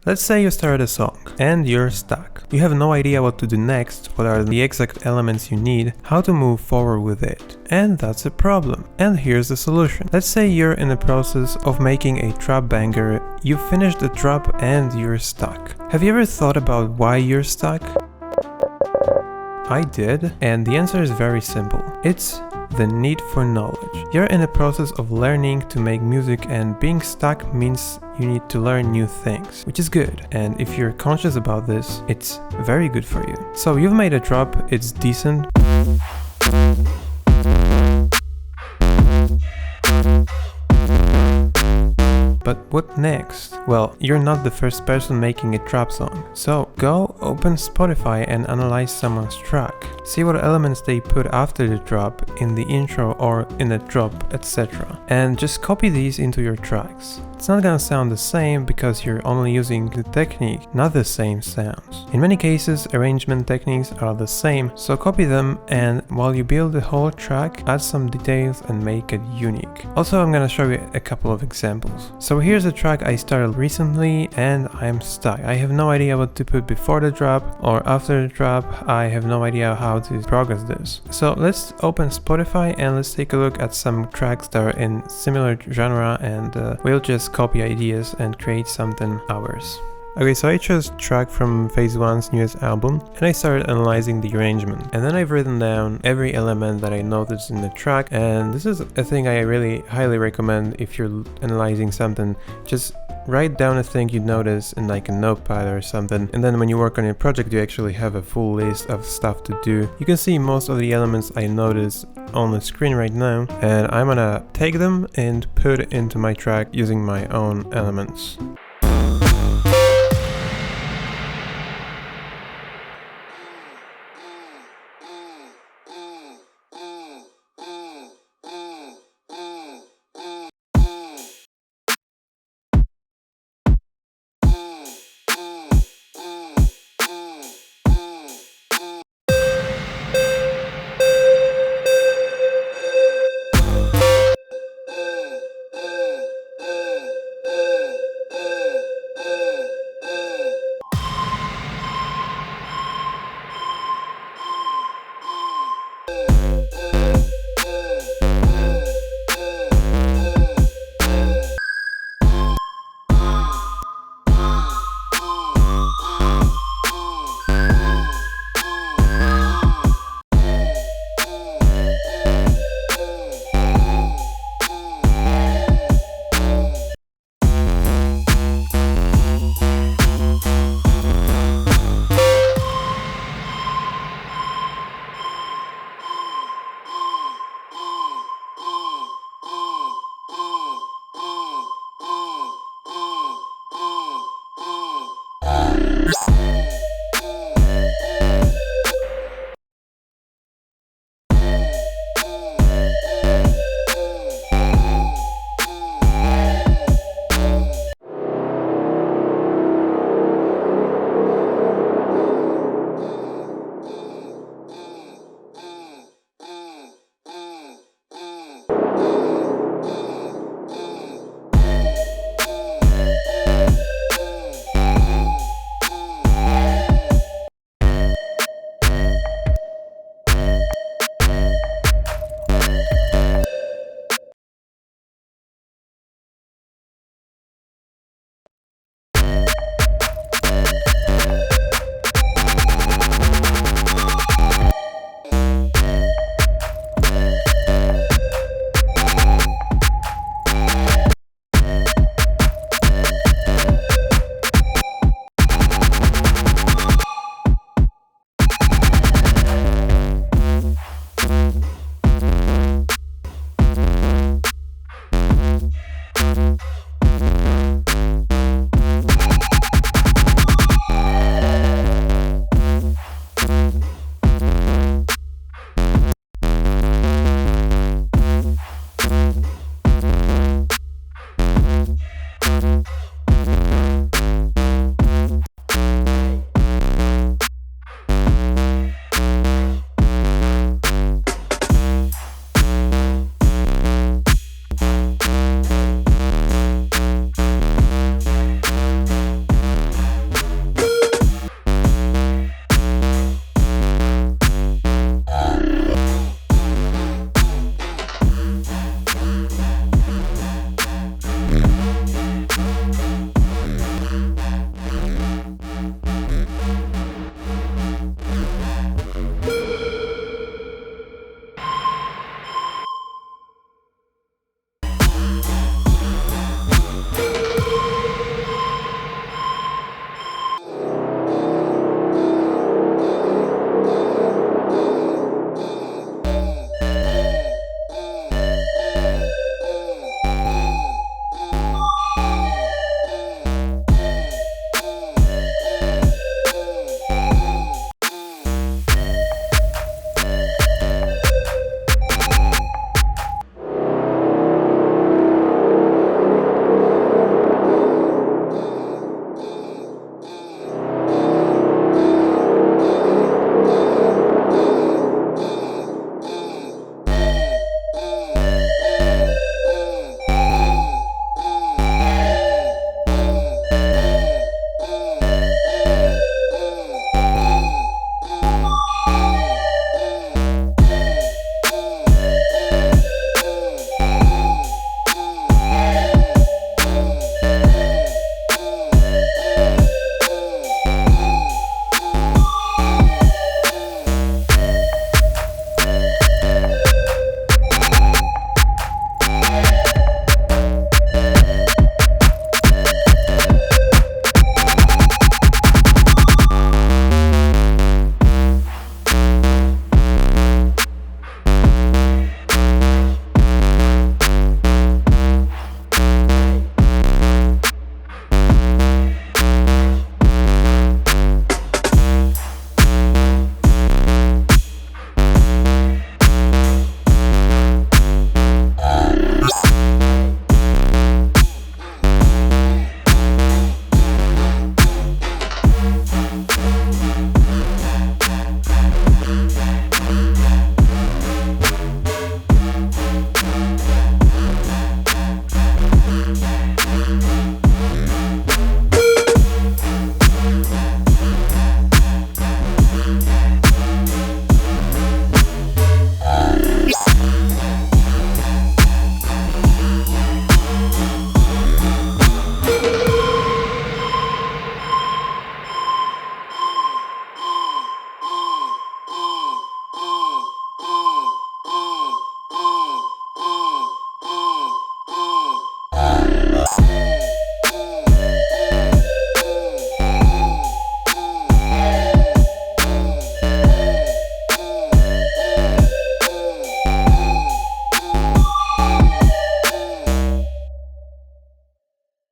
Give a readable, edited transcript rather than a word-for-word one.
Let's say you started a song and you're stuck. You have no idea what to do next, what are the exact elements you need, how to move forward with it. And that's a problem. And here's the solution. Let's say you're in the process of making a trap banger, you finished the drop and you're stuck. Have you ever thought about why you're stuck? I did, and the answer is very simple. It's the need for knowledge. You're in the process of learning to make music, and being stuck means you need to learn new things, which is good. And if you're conscious about this, it's very good for you. So you've made a drop, it's decent. But what next? Well, you're not the first person making a trap song. So go open Spotify and analyze someone's track. See what elements they put after the drop, in the intro or in the drop, etc. And just copy these into your tracks. It's not gonna sound the same because you're only using the technique, not the same sounds. In many cases, arrangement techniques are the same, so copy them, and while you build the whole track, add some details and make it unique. Also, I'm gonna show you a couple of examples. So here's a track I started recently and I'm stuck. I have no idea what to put before the drop or after the drop. I have no idea how to progress this. So let's open Spotify and let's take a look at some tracks that are in similar genre, and we'll just copy ideas and create something ours. Okay, so I chose track from Phase 1's newest album and I started analyzing the arrangement. And then I've written down every element that I noticed in the track, and this is a thing I really highly recommend if you're analyzing something. Just write down a thing you notice in like a notepad or something, and then when you work on your project you actually have a full list of stuff to do. You can see most of the elements I noticed on the screen right now, and I'm gonna take them and put it into my track using my own elements.